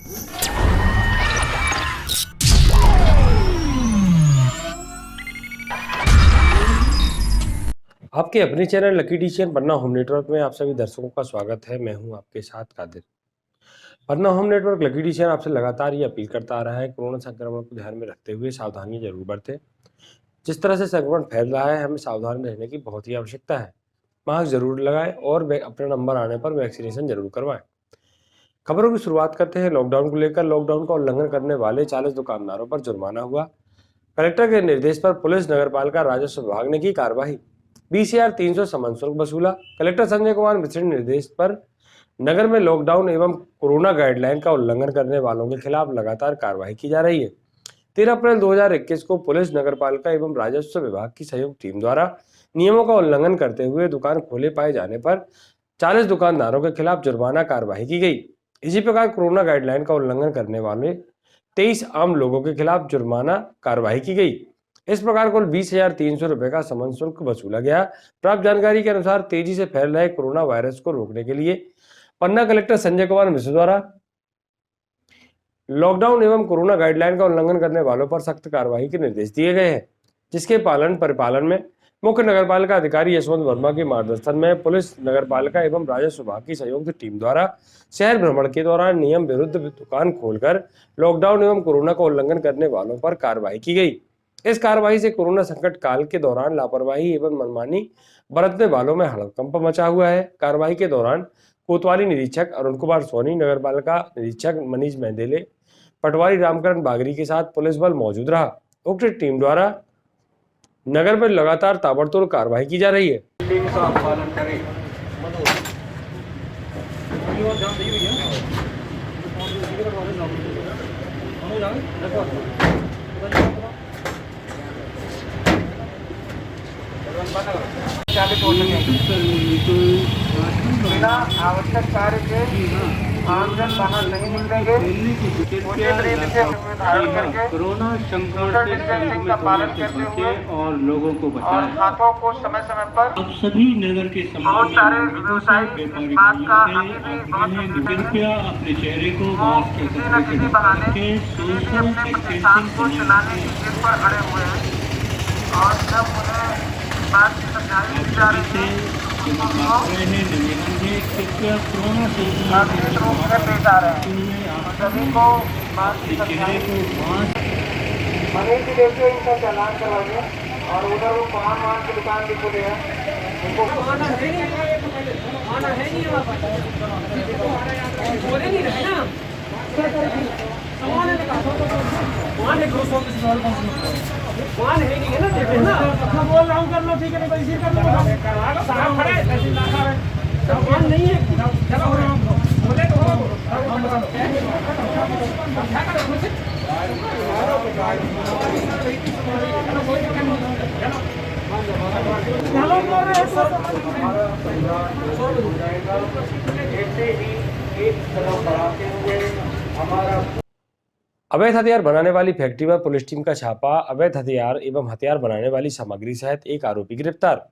आपके अपने channel lucky decision पन्ना home network में आप सभी दर्शकों का स्वागत है। मैं हूं आपके साथ कादिर। पन्ना होम नेटवर्क लकी डिसीजन आपसे लगातार ये अपील करता आ रहा है, कोरोना संक्रमण को ध्यान में रखते हुए सावधानियां जरूर बरतें। जिस तरह से संक्रमण फैल रहा है, हमें सावधान रहने की बहुत ही आवश्यकता है। मास्क जरूर लगाएं और अपना नंबर आने पर वैक्सीनेशन जरूर करवाएं। खबरों की शुरुआत करते हैं लॉकडाउन को लेकर। लॉकडाउन का उल्लंघन करने वाले 40 दुकानदारों पर जुर्माना हुआ। कलेक्टर के निर्देश पर पुलिस, नगरपालिका, राजस्व विभाग ने की कार्रवाई। 20,300 समन शुल्क वसूला। कलेक्टर संजय कुमार मिश्र के निर्देश पर नगर में लॉकडाउन एवं कोरोना गाइडलाइन का उल्लंघन करने वालों के खिलाफ लगातार कार्रवाई की जा रही है। 13 अप्रैल 2021 को पुलिस, नगरपालिका एवं राजस्व विभाग की संयुक्त टीम द्वारा नियमों का उल्लंघन करते हुए दुकान खोले पाए जाने पर 40 दुकानदारों के खिलाफ जुर्माना कार्रवाई की गई। इसी प्रकार कोरोना गाइडलाइन का उल्लंघन करने वाले 23 आम लोगों के खिलाफ जुर्माना कार्रवाई की गई। इस प्रकार कुल 20,300 रुपए का समन शुल्क वसूला गया। प्राप्त जानकारी के अनुसार तेजी से फैल रहे कोरोना वायरस को रोकने के लिए पन्ना कलेक्टर संजय कुमार मिश्र द्वारा लॉकडाउन एवं कोरोना गाइडलाइन का उल्लंघन करने वालों पर सख्त कार्रवाई के निर्देश दिए गए हैं, जिसके परिपालन में मुख्य नगरपालिका अधिकारी यशवंत वर्मा के मार्गदर्शन में पुलिस, नगरपालिका एवं राजस्व विभाग की संयुक्त टीम द्वारा शहर भ्रमण के दौरान नियम विरुद्ध दुकान खोलकर लॉकडाउन एवं कोरोना का उल्लंघन करने वालों पर कार्रवाई की गई। इस कार्रवाई से कोरोना संकट काल के दौरान लापरवाही एवं मनमानी बरतने वालों में हड़कंप मचा हुआ है। कार्रवाई के दौरान कोतवाली निरीक्षक अरुण कुमार सोनी, नगरपालिका निरीक्षक मनीष मेंदेले, पटवारी रामकरण बागरी के साथ पुलिस बल मौजूद रहा। उक्त टीम द्वारा नगर में लगातार ताबड़तोड़ कार्रवाई की जा रही है। का पालन करें। चालित हो सके। बिना आवश्यक कार्य के आमजन बाहर नहीं निकलेंगे। उचित रीति से धारण करके कोरोना संक्रमण से डिस्टेंसिंग का पालन करते हुए और लोगों को और बचाएं। हाथों को समय समय पर अब सभी नगर के बहुत सारे व्यवसायी इस बात का अभी भी बहुत कृपया अपने चेहरे को वो मास्क के किसी न कपड़े से किसी बहाने ढकें। किसी सोशल अपने प्रतिष्ठान को डिस्टेंसिंग चलाने की जिद पर अड़े हुए हैं और जब उन्हें बात समझाई जा रही है कृपया कोरोना नियमित रूप से पेश आ रहे हैं। सभी को बात की चेहरे समझाई को मास्क मनीष जी देखिए इनका चालान करवाइए और उधर वो सामान की दुकान भी खुली है उनको बोल रहा हूँ कर लो, ठीक है, नहीं इसी कर लो, साहब खड़े सामान नहीं है, चलो बोले तो चलो बोल रहे हमारा अवैध हथियार बनाने वाली फैक्ट्री पर पुलिस टीम का छापा। अवैध हथियार एवं हथियार बनाने वाली सामग्री सहित एक आरोपी गिरफ्तार।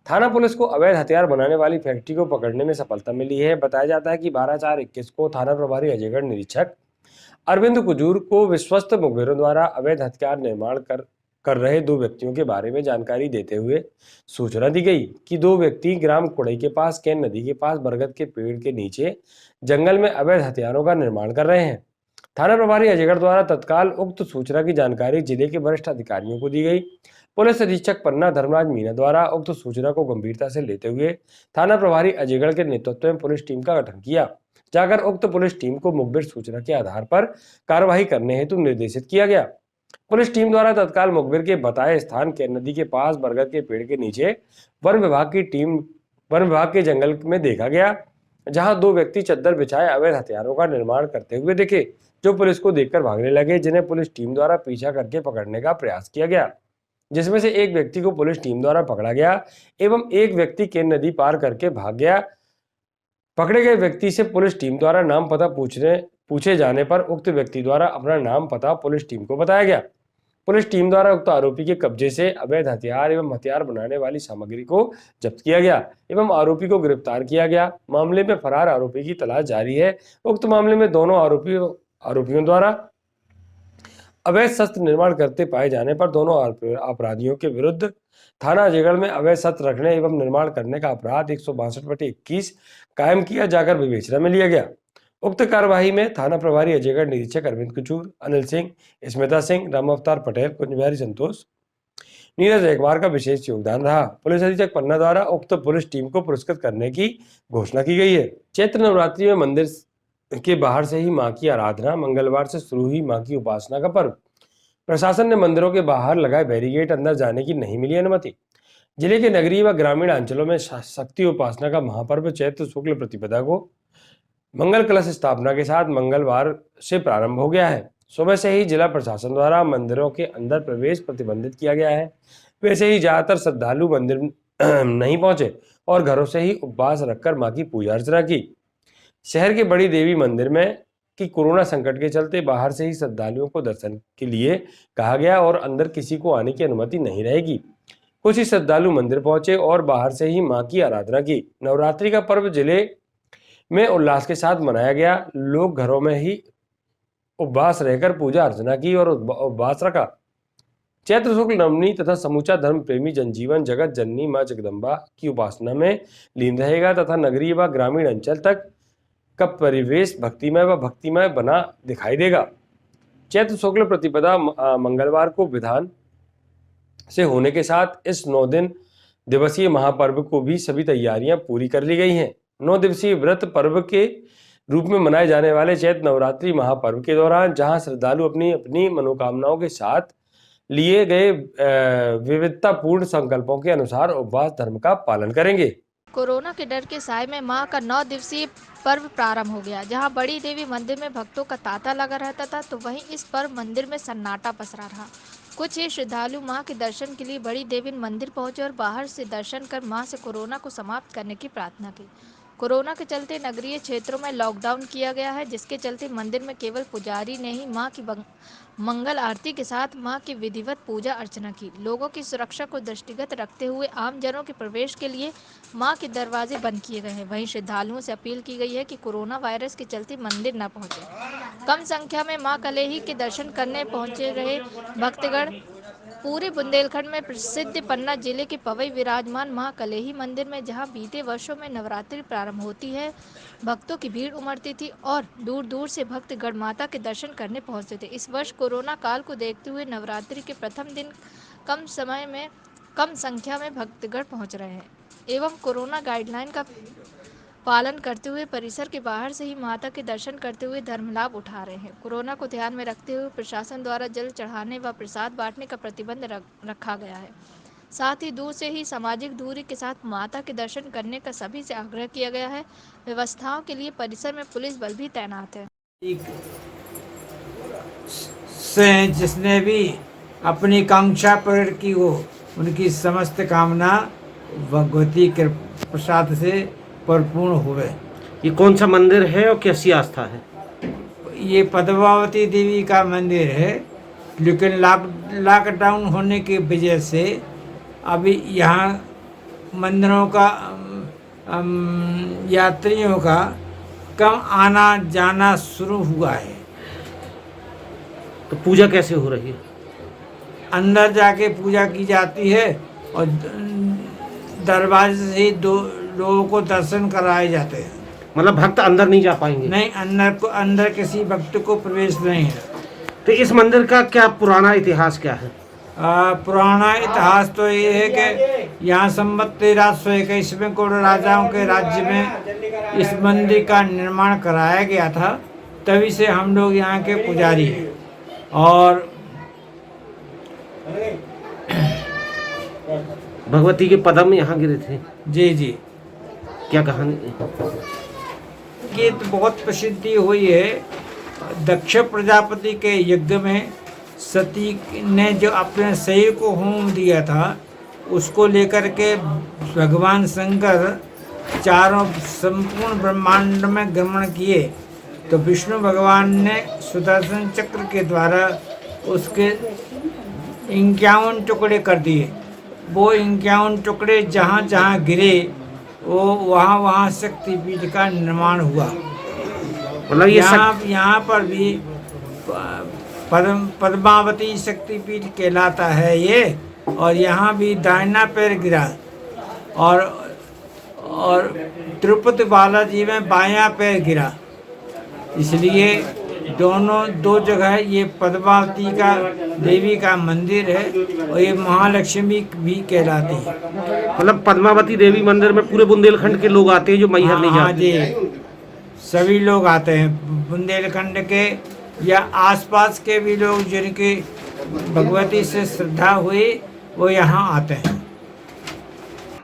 थाना पुलिस को अवैध हथियार बनाने वाली फैक्ट्री को पकड़ने में सफलता मिली है। बताया जाता है कि 12/4/21 को थाना प्रभारी अजयगढ़ निरीक्षक अरविंद कुजूर को विश्वस्त मुखबिरों द्वारा अवैध हथियार निर्माण कर रहे 2 व्यक्तियों के बारे में जानकारी देते हुए सूचना दी गई कि 2 व्यक्ति ग्राम कुड़ई के पास केन नदी के पास बरगद के पेड़ के नीचे जंगल में अवैध हथियारों का निर्माण कर रहे हैं। थाना प्रभारी अजयगढ़ द्वारा तत्काल उक्त सूचना की जानकारी जिले के वरिष्ठ अधिकारियों को दी गई। पुलिस अधीक्षक पन्ना धर्मराज मीना द्वारा उक्त सूचना को गंभीरता से लेते हुए थाना प्रभारी अजयगढ़ के नेतृत्व में पुलिस टीम का गठन किया। जाकर उक्त पुलिस टीम को मुखबिर सूचना के आधार पर कार्यवाही करने हेतु निर्देशित किया गया। पुलिस टीम द्वारा तत्काल मुखबिर के बताए स्थान केन नदी के पास बरगद के पेड़ के नीचे वन विभाग के जंगल में देखा गया, जहां 2 व्यक्ति चद्दर बिछाए अवैध हथियारों का निर्माण करते हुए दिखे, जो पुलिस को देखकर भागने लगे, जिन्हें पुलिस टीम द्वारा पीछा करके पकड़ने का प्रयास किया गया, जिसमें से एक व्यक्ति को पुलिस टीम द्वारा पकड़ा गया एवं एक व्यक्ति केन नदी पार करके भाग गया। पकड़े गए व्यक्ति से पुलिस टीम द्वारा नाम पता पूछे जाने पर उक्त व्यक्ति द्वारा अपना नाम पता पुलिस टीम को बताया गया। पुलिस टीम द्वारा उक्त आरोपी के कब्जे से अवैध हथियार एवं हथियार बनाने वाली सामग्री को जब्त किया गया एवं आरोपी को गिरफ्तार किया गया। मामले में फरार आरोपी की तलाश जारी है। उक्त मामले में दोनों आरोपियों द्वारा अवैध शस्त्र निर्माण करते पाए जाने पर दोनों अपराधियों के विरुद्ध थाना अजयगढ़ में अवैध शस्त्र रखने एवं निर्माण करने का अपराध 162/21 कायम किया जाकर विवेचना में लिया गया। उक्त कार्यवाही में थाना प्रभारी अजयगढ़ निरीक्षक अरविंद कुचूर, अनिल सिंह, स्मिता सिंह, राम अवतार पटेल, कुंज बिहारी संतोष, नीरज एकवार का विशेष योगदान रहा। पुलिस अधीक्षक पन्ना द्वारा उक्त पुलिस टीम को पुरस्कृत करने की घोषणा की गई है। चैत्र नवरात्रि में मंदिर के बाहर से ही मां की आराधना, मंगलवार से शुरू हुई मां की उपासना का पर्व। प्रशासन ने मंदिरों के बाहर लगाए बैरिकेड, अंदर जाने की नहीं मिली अनुमति। जिले के नगरीय व ग्रामीण अंचलों में शक्ति उपासना का महापर्व चैत्र शुक्ल प्रतिपदा को मंगल कलश स्थापना के साथ मंगलवार से प्रारंभ हो गया है। सुबह से ही जिला प्रशासन द्वारा मंदिरों के अंदर प्रवेश प्रतिबंधित किया गया है। वैसे ही ज्यादातर श्रद्धालु मंदिर नहीं पहुंचे और घरों से ही उपवास रखकर मां की पूजा अर्चना की। शहर के बड़ी देवी मंदिर में कि कोरोना संकट के चलते बाहर से ही श्रद्धालुओं को दर्शन के लिए कहा गया और अंदर किसी को आने की अनुमति नहीं रहेगी। कुछ ही श्रद्धालु मंदिर पहुंचे और बाहर से ही मां की आराधना की। नवरात्रि का पर्व जिले में उल्लास के साथ मनाया गया। लोग घरों में ही उपवास रहकर पूजा अर्चना की और उपवास रखा। चैत्र शुक्ल नवमी तथा समूचा धर्म प्रेमी जनजीवन जगत जननी मां जगदम्बा की उपासना में लीन रहेगा तथा नगरीय व ग्रामीण अंचल तक का परिवेश भक्तिमय बना दिखाई देगा। चैत्र शुक्ल प्रतिपदा मंगलवार को विधान से होने के साथ इस 9 दिवसीय महापर्व को भी सभी तैयारियां पूरी कर ली गई हैं। 9 दिवसीय व्रत पर्व के रूप में मनाए जाने वाले चैत्र नवरात्रि महापर्व के दौरान जहां श्रद्धालु अपनी अपनी मनोकामनाओं के साथ लिए गए विविधतापूर्ण संकल्पों के अनुसार उपवास धर्म का पालन करेंगे। कोरोना के डर के साए में मां का 9 दिवसीय पर्व प्रारंभ हो गया। जहां बड़ी देवी मंदिर में भक्तों का तांता लगा रहता था तो वहीं इस पर्व मंदिर में सन्नाटा पसरा रहा। कुछ ही श्रद्धालु मां के दर्शन के लिए बड़ी देवी मंदिर पहुंचे और बाहर से दर्शन कर मां से कोरोना को समाप्त करने की प्रार्थना की। कोरोना के चलते नगरीय क्षेत्रों में लॉकडाउन किया गया है, जिसके चलते मंदिर में केवल पुजारी ने ही मां की मंगल आरती के साथ मां की विधिवत पूजा अर्चना की। लोगों की सुरक्षा को दृष्टिगत रखते हुए आमजनों के प्रवेश के लिए मां के दरवाजे बंद किए गए हैं। वहीं श्रद्धालुओं से अपील की गई है कि कोरोना वायरस के चलते मंदिर न पहुंचे। कम संख्या में मां कलेही के दर्शन करने पहुंचे रहे भक्तगण पूरे बुंदेलखंड में प्रसिद्ध पन्ना जिले के पवई विराजमान मां कलेही मंदिर में, जहां बीते वर्षों में नवरात्रि प्रारंभ होती है, भक्तों की भीड़ उमड़ती थी और दूर दूर से भक्त गण माता के दर्शन करने पहुंचते थे। इस वर्ष कोरोना काल को देखते हुए नवरात्रि के प्रथम दिन कम संख्या में भक्तगण पहुंच रहे हैं एवं कोरोना गाइडलाइन का पालन करते हुए परिसर के बाहर से ही माता के दर्शन करते हुए धर्म लाभ उठा रहे हैं। कोरोना को ध्यान में रखते हुए प्रशासन द्वारा जल चढ़ाने व प्रसाद बांटने का प्रतिबंध रखा गया है। साथ ही दूर से ही सामाजिक दूरी के साथ माता के दर्शन करने का सभी से आग्रह किया गया है। व्यवस्थाओं के लिए परिसर में पुलिस बल भी तैनात है। जिसने भी अपनी कांक्षा प्रकट की हो, उनकी समस्त कामना भगवती के प्रसाद से परिपूर्ण हुए। ये कौन सा मंदिर है और कैसी आस्था है? ये पद्मावती देवी का मंदिर है, लेकिन लॉकडाउन होने की वजह से अभी यहाँ मंदिरों का यात्रियों का कम आना जाना शुरू हुआ है। तो पूजा कैसे हो रही है? अंदर जाके पूजा की जाती है और दरवाजे से लोगों को दर्शन कराए जाते हैं। मतलब भक्त अंदर नहीं जा पाएंगे? नहीं, अंदर किसी भक्त को प्रवेश नहीं है। तो इस मंदिर का क्या पुराना इतिहास क्या है? पुराना इतिहास तो ये है कि यहाँ संवत 1321 में कोड़ राजाओं के राज्य में इस मंदिर का निर्माण कराया गया था। तभी से हम लोग यहाँ के पुजारी हैं। और भगवती के पदम यहाँ गिरे थे? जी। क्या कहानी? ये तो बहुत प्रसिद्धि हुई है। दक्ष प्रजापति के यज्ञ में सती ने जो अपने शरीर को होम दिया था, उसको लेकर के भगवान शंकर चारों संपूर्ण ब्रह्मांड में गमन किए। तो विष्णु भगवान ने सुदर्शन चक्र के द्वारा उसके 51 टुकड़े कर दिए। वो 51 टुकड़े जहाँ जहाँ गिरे वो वहाँ वहाँ शक्तिपीठ का निर्माण हुआ। मतलब ये यहाँ पर भी पद्मावती शक्तिपीठ कहलाता है ये, और यहाँ भी दाहिना पैर गिरा और तिरुपति बालाजी में बायां पैर गिरा। इसलिए दो जगह ये पद्मावती का देवी का मंदिर है और ये महालक्ष्मी भी कहलाती है। मतलब पद्मावती देवी मंदिर में पूरे बुंदेलखंड के लोग आते हैं जो मैहर नहीं हाँ जाते। जी, सभी लोग आते हैं, बुंदेलखंड के या आसपास के भी लोग जिनकी भगवती से श्रद्धा हुई वो यहाँ आते हैं।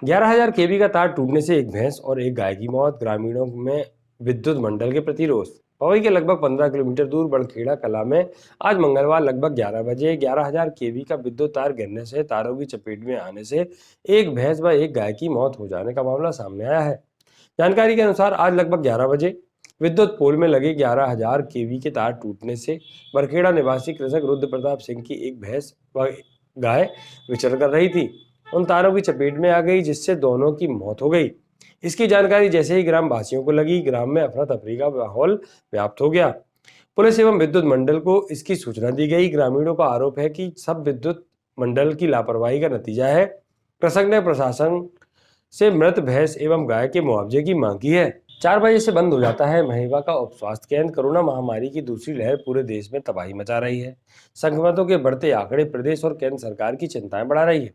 11,000 केवी का तार टूटने से एक भैंस और एक गाय की मौत, ग्रामीणों में विद्युत मंडल के प्रति रोष। पवई के लगभग 15 किलोमीटर दूर बड़खेड़ा कला में आज मंगलवार लगभग 11 बजे 11,000 केवी का विद्युत तार गिरने से तारों की चपेट में आने से एक भैंस व एक गाय की मौत हो जाने का मामला सामने आया है। जानकारी के अनुसार आज लगभग 11 बजे विद्युत पोल में लगे 11,000 केवी के तार टूटने से बड़खेड़ा निवासी कृषक रुद्र प्रताप सिंह की एक भैंस व गाय विचरण कर रही थी, उन तारों की चपेट में आ गई, जिससे दोनों की मौत हो गई। इसकी जानकारी जैसे ही ग्राम वासियों को लगी, ग्राम में अफरा तफरी का माहौल व्याप्त हो गया। पुलिस एवं विद्युत मंडल को इसकी सूचना दी गई। ग्रामीणों का आरोप है कि सब विद्युत मंडल की लापरवाही का नतीजा है। कृषक ने प्रशासन से मृत भैंस एवं गाय के मुआवजे की मांग की है। 4 बजे से बंद हो जाता है महिवा का उप स्वास्थ्य केंद्र। कोरोना महामारी की दूसरी लहर पूरे देश में तबाही मचा रही है। संक्रमितों के बढ़ते आंकड़े प्रदेश और केंद्र सरकार की चिंताएं बढ़ा रही है।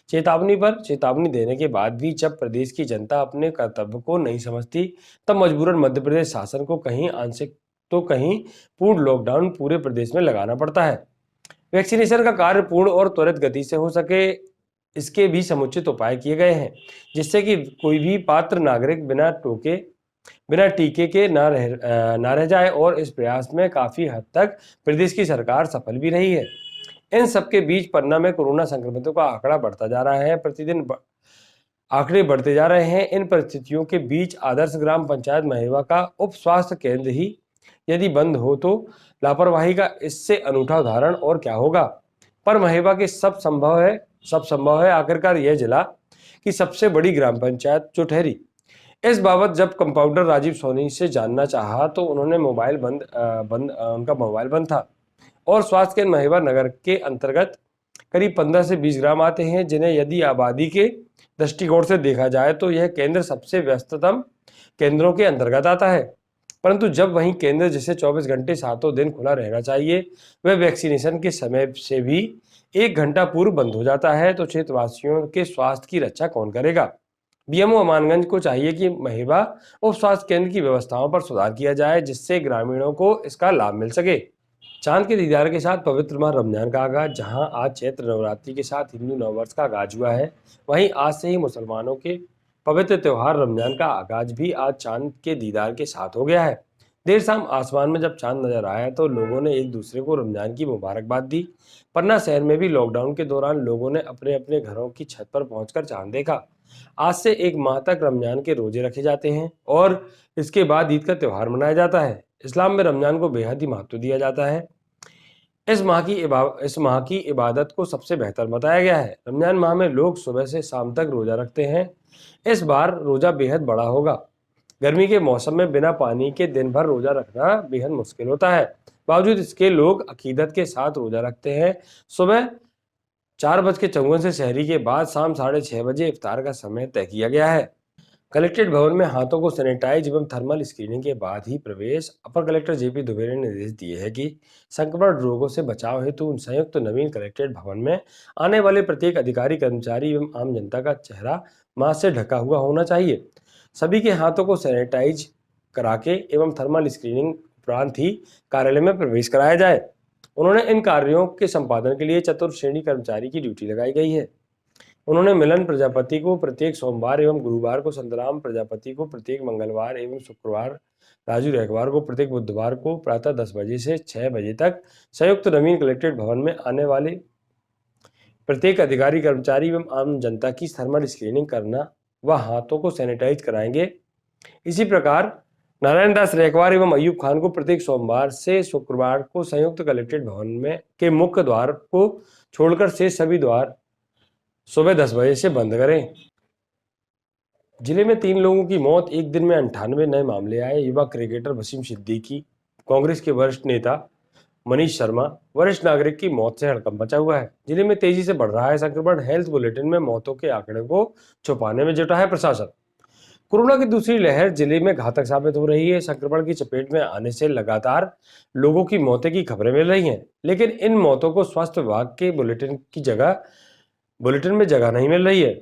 चेतावनी पर चेतावनी देने के बाद भी जब प्रदेश की जनता अपने कर्तव्य को नहीं समझती, तब मजबूरन मध्य प्रदेश शासन को कहीं आंशिक तो कहीं पूर्ण लॉकडाउन पूरे प्रदेश में लगाना पड़ता है। वैक्सीनेशन का कार्य पूर्ण और त्वरित गति से हो सके, इसके भी समुचित उपाय किए गए हैं, जिससे कि कोई भी पात्र नागरिक बिना टीके के ना रह जाए, और इस प्रयास में काफी हद तक प्रदेश की सरकार सफल भी रही है। इन सबके बीच पन्ना में कोरोना संक्रमितों का आंकड़ा बढ़ता जा रहा है, प्रतिदिन आंकड़े बढ़ते जा रहे हैं। इन परिस्थितियों के बीच आदर्श ग्राम पंचायत महिवा का उप स्वास्थ्य केंद्र ही यदि बंद हो तो लापरवाही का इससे अनूठा उदाहरण और क्या होगा। पर महिवा के सब संभव है आखिरकार यह जिला की सबसे बड़ी ग्राम पंचायत जो ठहरी। इस बाबत जब कंपाउंडर राजीव सोनी से जानना चाहा तो उन्होंने उनका मोबाइल बंद था। और स्वास्थ्य केंद्र महिवा नगर के अंतर्गत करीब 15 से 20 ग्राम आते हैं, जिन्हें यदि आबादी के दृष्टिकोण से देखा जाए तो यह केंद्र सबसे व्यस्ततम केंद्रों के अंतर्गत आता है। परंतु जब वहीं केंद्र जिसे 24 घंटे सातों दिन खुला रहना चाहिए, वह वैक्सीनेशन के समय से भी 1 घंटा पूर्व बंद हो जाता है, तो क्षेत्रवासियों के स्वास्थ्य की रक्षा कौन करेगा। बीएमओ अमानगंज को चाहिए कि महिवा उप स्वास्थ्य केंद्र की व्यवस्थाओं पर सुधार किया जाए, जिससे ग्रामीणों को इसका लाभ मिल सके। चांद के दीदार के साथ पवित्र माह रमजान का आगाज, जहां आज चैत्र नवरात्रि के साथ हिंदू नववर्ष का आगाज हुआ है, वहीं आज से ही मुसलमानों के पवित्र त्योहार रमजान का आगाज भी आज चांद के दीदार के साथ हो गया है। देर शाम आसमान में जब चांद नजर आया तो लोगों ने एक दूसरे को रमजान की मुबारकबाद दी। पन्ना शहर में भी लॉकडाउन के दौरान लोगों ने अपने अपने घरों की छत पर पहुंचकर चांद देखा। आज से 1 माह तक रमजान के रोजे रखे जाते हैं और इसके बाद ईद का त्योहार मनाया जाता है। इस्लाम में रमजान को बेहद ही महत्व दिया जाता है। इस माह की इबादत को सबसे बेहतर बताया गया है। रमजान माह में लोग सुबह से शाम तक रोजा रखते हैं। इस बार रोजा बेहद बड़ा होगा। गर्मी के मौसम में बिना पानी के दिन भर रोजा रखना बेहद मुश्किल होता है। बावजूद इसके लोग अकीदत के साथ रोजा रखते हैं। सुबह 4:54 से सहरी के बाद शाम 6:30 बजे इफ्तार का समय तय किया गया है। कलेक्ट्रेट भवन में हाथों को सैनिटाइज एवं थर्मल स्क्रीनिंग के बाद ही प्रवेश। अपर कलेक्टर जेपी दुबे ने निर्देश दिए हैं कि संक्रमण रोगों से बचाव हेतु उन संयुक्त नवीन कलेक्ट्रेट भवन में आने वाले प्रत्येक अधिकारी, कर्मचारी एवं आम जनता का चेहरा मास्क से ढका हुआ होना चाहिए। सभी के हाथों को सैनिटाइज करा के एवं थर्मल स्क्रीनिंग उपरांत ही कार्यालय में प्रवेश कराया जाए। उन्होंने इन कार्यों के संपादन के लिए चतुर्श्रेणी कर्मचारी की ड्यूटी लगाई गई है। उन्होंने मिलन प्रजापति को प्रत्येक सोमवार एवं गुरुवार को, संतराम प्रजापति को प्रत्येक मंगलवार एवं शुक्रवार, राजू रेखवार को प्रत्येक बुधवार को प्रातः 10 बजे से 6 बजे तक संयुक्त नवीन कलेक्ट्रेट भवन में आने वाले प्रत्येक अधिकारी, कर्मचारी एवं आम जनता की थर्मल स्क्रीनिंग करना व हाथों को सैनिटाइज कराएंगे। इसी प्रकार नारायण दास रेकवार एवं अयूब खान को प्रत्येक सोमवार से शुक्रवार को संयुक्त कलेक्ट्रेट भवन में के मुख्य द्वार को छोड़कर शेष सभी द्वार सुबह 10 बजे से बंद करें। जिले में 3 लोगों की मौत, एक दिन में 98 नए मामले आए। युवा क्रिकेटर वसीम सिद्दीकी, कांग्रेस के वरिष्ठ नेता मनीष शर्मा, वरिष्ठ नागरिक की मौत से हड़कंप मचा हुआ है। जिले में तेजी से बढ़ रहा है संक्रमण। हेल्थ बुलेटिन में मौतों के आंकड़े को छुपाने में जुटा है प्रशासन। कोरोना की दूसरी लहर जिले में घातक साबित हो रही है। संक्रमण की चपेट में आने से लगातार लोगों की मौतें की खबरें मिल रही हैं, लेकिन इन मौतों को स्वास्थ्य विभाग के बुलेटिन में जगह नहीं मिल रही है।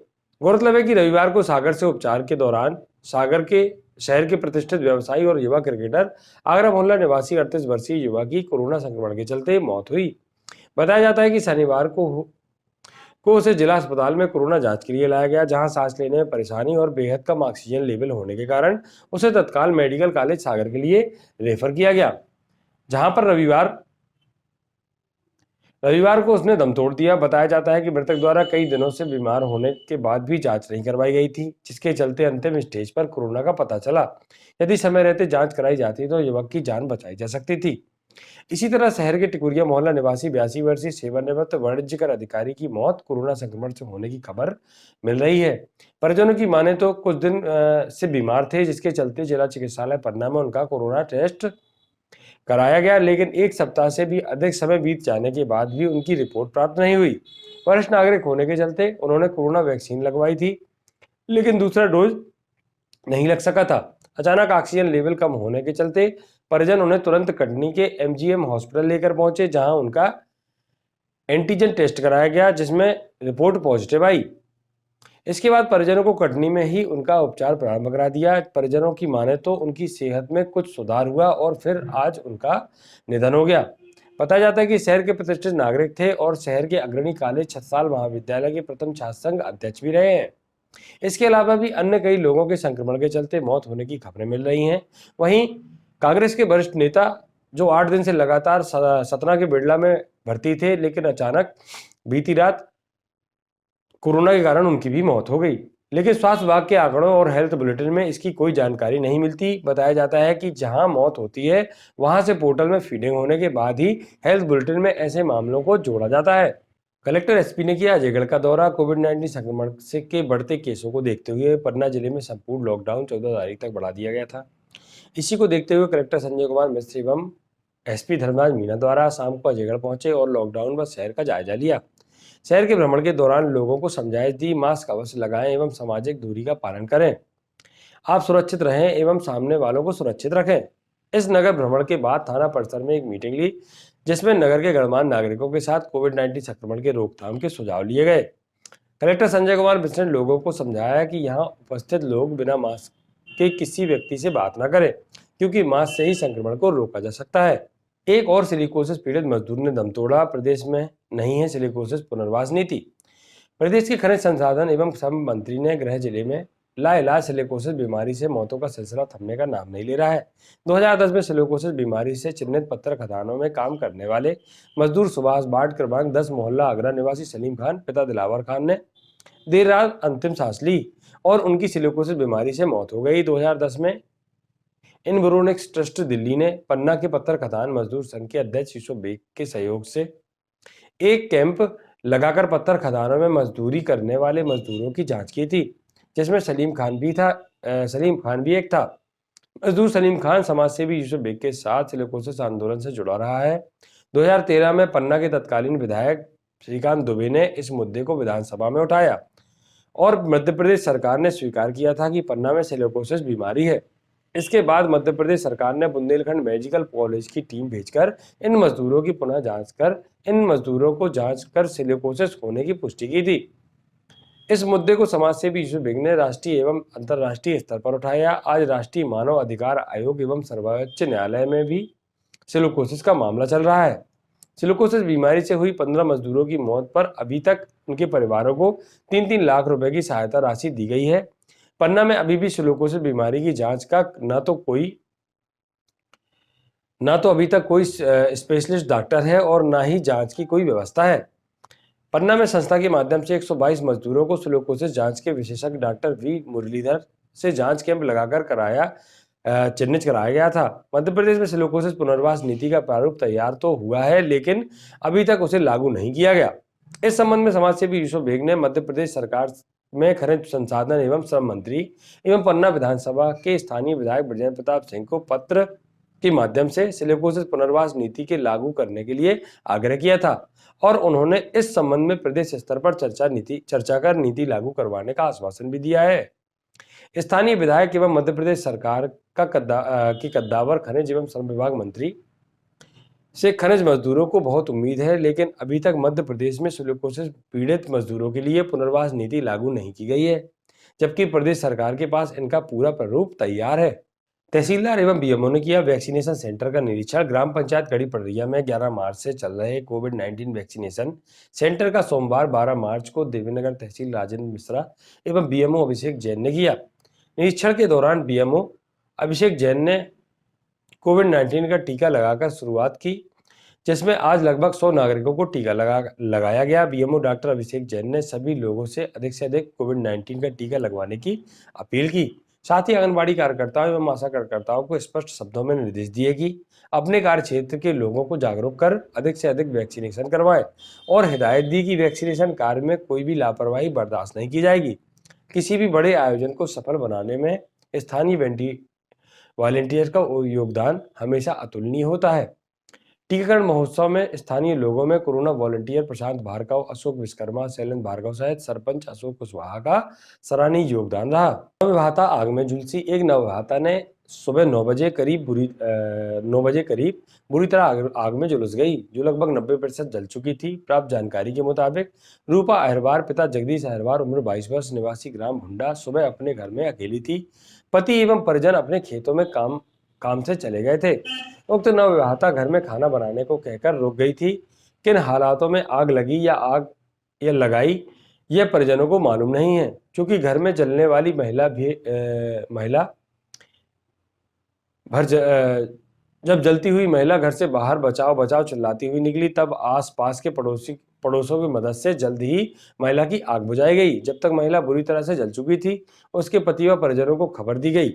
गौरतलब है कि रविवार को सागर से उपचार के दौरान सागर के शहर के प्रतिष्ठित व्यवसायी और युवा क्रिकेटर आगरा मोहल्ला निवासी 38 वर्षीय युवा की कोरोना संक्रमण के चलते मौत हुई। बताया जाता है कि शनिवार को उसे जिला अस्पताल में कोरोना जांच के लिए लाया गया, जहां सांस लेने में परेशानी और बेहद कम ऑक्सीजन लेवल होने के कारण उसे तत्काल मेडिकल कॉलेज सागर के लिए रेफर किया गया, जहां पर रविवार को उसने दम तोड़ दिया। बताया जाता है कि मृतक द्वारा कई दिनों से बीमार होने के बाद भी जांच नहीं करवाई गई थी, जिसके चलते अंतिम स्टेज पर कोरोना का पता चला। यदि समय रहते जांच कराई जाती तो युवक की जान बचाई जा सकती थी। इसी तरह शहर के टिकुरिया मोहल्ला निवासी 82 वर्षीय सेवानिवृत्त वाणिज्यकर अधिकारी की मौत कोरोना संक्रमण से होने की खबर मिल रही है। परिजनों की माने तो कुछ दिन से बीमार थे, जिसके चलते जिला चिकित्सालय पन्ना में उनका कोरोना टेस्ट कराया गया, लेकिन 1 सप्ताह से भी अधिक समय बीत जाने के बाद भी उनकी रिपोर्ट प्राप्त नहीं हुई। वरिष्ठ नागरिक होने के चलते उन्होंने कोरोना वैक्सीन लगवाई थी, लेकिन दूसरा डोज नहीं लग सका था। अचानक ऑक्सीजन लेवल कम होने के चलते परिजन उन्हें तुरंत कटनी के MGM हॉस्पिटल लेकर पहुंचे, जहां उनका एंटीजन टेस्ट कराया गया, जिसमें रिपोर्ट पॉजिटिव आई। इसके बाद परिजनों को कटनी में ही उनका उपचार प्रारंभ करा दिया। परिजनों की माने तो उनकी सेहत में कुछ सुधार हुआ और फिर आज उनका निधन हो गया। बताया जाता है कि शहर के प्रतिष्ठित नागरिक थे और शहर के अग्रणी कॉलेज छत्रसाल महाविद्यालय के प्रथम छात्र संघ अध्यक्ष भी रहे हैं। इसके अलावा भी अन्य कई लोगों के संक्रमण के चलते मौत होने की खबरें मिल रही हैं। वहीं कांग्रेस के वरिष्ठ नेता जो 8 दिन से लगातार सतना के बिड़ला में भर्ती थे, लेकिन अचानक बीती रात कोरोना के कारण उनकी भी मौत हो गई, लेकिन स्वास्थ्य विभाग के आंकड़ों और हेल्थ बुलेटिन में इसकी कोई जानकारी नहीं मिलती। बताया जाता है कि जहां मौत होती है वहां से पोर्टल में फीडिंग होने के बाद ही हेल्थ बुलेटिन में ऐसे मामलों को जोड़ा जाता है। कलेक्टर SP ने किया अजयगढ़ का दौरा। कोविड-19 संक्रमण से के बढ़ते केसों को देखते हुए पन्ना जिले में संपूर्ण लॉकडाउन 14 तारीख तक बढ़ा दिया गया था। इसी को देखते हुए कलेक्टर संजय कुमार मिश्र एवं SP धर्मराज मीणा द्वारा शाम को अजयगढ़ पहुंचे और लॉकडाउन व शहर का जायजा लिया। शहर के भ्रमण के दौरान लोगों को समझाइश दी, मास्क अवश्य लगाएं एवं सामाजिक दूरी का पालन करें। आप सुरक्षित रहें एवं सामने वालों को सुरक्षित रखें। इस नगर भ्रमण के बाद थाना परिसर में एक मीटिंग ली, जिसमें नगर के गणमान्य नागरिकों के साथ कोविड-19 संक्रमण के रोकथाम के सुझाव लिए गए। कलेक्टर संजय कुमार मिश्र ने लोगों को समझाया कि यहाँ उपस्थित लोग बिना मास्क के किसी व्यक्ति से बात न करें, क्योंकि मास्क से ही संक्रमण को रोका जा सकता है। एक और सिलिकोसिस पीड़ित मजदूर ने दम तोड़ा। प्रदेश में नहीं है सिलिकोसिस पुनर्वास नीति। प्रदेश के खनिज संसाधन एवं श्रम मंत्री ने गृह जिले में लाइलाज सिलिकोसिस बीमारी से मौतों का सिलसिला थमने का नाम नहीं ले रहा है। 2010 में सिलिकोसिस बीमारी से चिन्हित पत्थर खदानों में काम करने वाले मजदूर सुभाष वार्ड क्रमांक 10 मोहल्ला आगरा निवासी सलीम खान पिता दिलावर खान ने देर रात अंतिम सांस ली और उनकी सिलिकोसिस बीमारी से मौत हो गई। 2010 में इनब्रोनिक्स ट्रस्ट दिल्ली ने पन्ना के पत्थर खदान मजदूर संघ के अध्यक्ष यूसुफ बेग के सहयोग से एक कैंप लगाकर पत्थर खदानों में मजदूरी करने वाले मजदूरों की जांच की थी, जिसमें सलीम खान भी एक था। मजदूर सलीम खान समाजसेवी यूसुफ बेग के साथ सिलिकोसिस आंदोलन से जुड़ा रहा है। 2013 में पन्ना के तत्कालीन विधायक श्रीकांत दुबे ने इस मुद्दे को विधानसभा में उठाया और मध्य प्रदेश सरकार ने स्वीकार किया था कि पन्ना में सिलिकोसिस बीमारी है। इसके बाद मध्य प्रदेश सरकार ने बुंदेलखंड मेडिकल कॉलेज की टीम भेजकर इन मजदूरों की पुनः जांच कर सिलिकोसिस होने की पुष्टि की थी। इस मुद्दे को समाजसेवी यूसुफ बेग ने राष्ट्रीय एवं अंतर्राष्ट्रीय स्तर पर उठाया। आज राष्ट्रीय मानव अधिकार आयोग एवं सर्वोच्च न्यायालय में भी सिलिकोसिस का मामला चल रहा है। सिलिकोसिस बीमारी से हुई 15 मजदूरों की मौत पर अभी तक उनके परिवारों को 3-3 लाख रुपए की सहायता राशि दी गई है। पन्ना में अभी भी सिलिकोसिस बीमारी की जांच का ना तो अभी तक कोई स्पेशलिस्ट डॉक्टर है और ना ही जांच की कोई व्यवस्था है। पन्ना में संस्था के माध्यम से 122 मजदूरों को सिलिकोसिस जांच के विशेषज्ञ डॉक्टर V मुरलीधर से जांच कैंप लगाकर चिन्हित कराया गया था। मध्य प्रदेश में सिलिकोसिस पुनर्वास नीति का प्रारूप तैयार तो हुआ है, लेकिन अभी तक उसे लागू नहीं किया गया। इस संबंध में समाजसेवी यूसुफ बेग ने मध्य प्रदेश सरकार में खनिज संसाधन एवं श्रम मंत्री एवं पन्ना विधानसभा के स्थानीय विधायक ब्रजेंद्र प्रताप सिंह को पत्र के माध्यम से सिलिकोसिस पुनर्वास नीति के लागू करने के लिए आग्रह किया था और उन्होंने इस संबंध में प्रदेश स्तर पर चर्चा कर नीति लागू करवाने का आश्वासन भी दिया है। स्थानीय विधायक एवं मध्य प्रदेश सरकार का कद्दावर खनिज एवं श्रम विभाग मंत्री से खनिज मजदूरों को बहुत उम्मीद है, लेकिन अभी तक मध्य प्रदेश में सिलिकोसिस पीड़ित मजदूरों के लिए पुनर्वास नीति लागू नहीं की गई है, जबकि प्रदेश सरकार के पास इनका पूरा प्रारूप तैयार है। तहसीलदार एवं बीएमओ ने किया वैक्सीनेशन सेंटर का निरीक्षण। ग्राम पंचायत गढ़ी पड़रिया में 11 मार्च से चल रहे कोविड-19 वैक्सीनेशन सेंटर का सोमवार 12 मार्च को देवीनगर तहसील राजेंद्र मिश्रा एवं बीएमओ अभिषेक जैन ने किया। निरीक्षण के दौरान बीएमओ अभिषेक जैन ने कोविड-19 का टीका लगाकर शुरुआत की, जिसमें आज लगभग 100 नागरिकों को टीका लगाया गया। बीएमओ डॉक्टर अभिषेक जैन ने सभी लोगों से अधिक कोविड-19 का टीका लगवाने की अपील की। साथ ही आंगनबाड़ी कार्यकर्ताओं एवं आशा कार्यकर्ताओं को स्पष्ट शब्दों में निर्देश दिए कि अपने कार्य क्षेत्र के लोगों को जागरूक कर अधिक से अधिक वैक्सीनेशन करवाएं और हिदायत दी कि वैक्सीनेशन कार्य में कोई भी लापरवाही बर्दाश्त नहीं की जाएगी। किसी भी बड़े आयोजन को सफल बनाने में स्थानीय वॉलंटियर का योगदान हमेशा अतुलनीय होता है। टीकाकरण महोत्सव में स्थानीय लोगों में कोरोना वॉलंटियर प्रशांत भार्गव, अशोक विश्वकर्मा, शैलेंद्र भार्गव सहित सरपंच अशोक कुशवाहा का सराहनीय योगदान रहा। नवविवाहिता आग में झुलसी। एक नवविवाहिता ने सुबह 9 बजे करीब बुरी तरह आग में झुलस गई, जो लगभग 90% जल चुकी थी। प्राप्त जानकारी के मुताबिक रूपा अहिरवार पिता जगदीश अहिरवार उम्र 22 वर्ष निवासी ग्राम भुंडा सुबह अपने घर में अकेली थी। पति एवं परिजन अपने खेतों में काम से चले गए थे। उक्त नवविवाहिता घर में खाना बनाने को कहकर रुक गई थी। किन हालातों में आग लगी या लगाई यह परिजनों को मालूम नहीं है, क्योंकि घर में जलने वाली जब जलती हुई महिला घर से बाहर बचाओ बचाओ चिल्लाती हुई निकली, तब आसपास के पड़ोसों की मदद से जल्द ही महिला की आग बुझाई गई। जब तक महिला बुरी तरह से जल चुकी थी, उसके पति व परिजनों को खबर दी गई।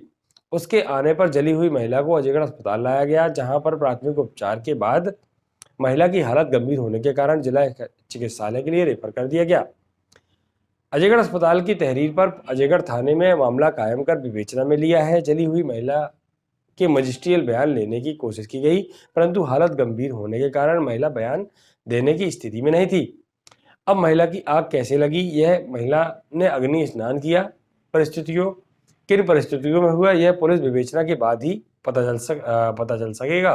उसके आने पर जली हुई महिला को अजयगढ़ अस्पताल लाया गया, जहां पर प्राथमिक उपचार के बाद महिला की हालत गंभीर होने के कारण जिला चिकित्सालय के लिए रेफर कर दिया गया। अजयगढ़ अस्पताल की तहरीर पर अजयगढ़ थाने में मामला कायम कर विवेचना में लिया है। जली हुई महिला के मजिस्ट्रियल बयान लेने की कोशिश की गई, परंतु हालत गंभीर होने के कारण महिला बयान देने की स्थिति में नहीं थी। अब महिला की आग कैसे लगी, यह महिला ने अग्नि स्नान किया, किन परिस्थितियों में हुआ, यह पुलिस विवेचना के बाद ही पता चल सकेगा।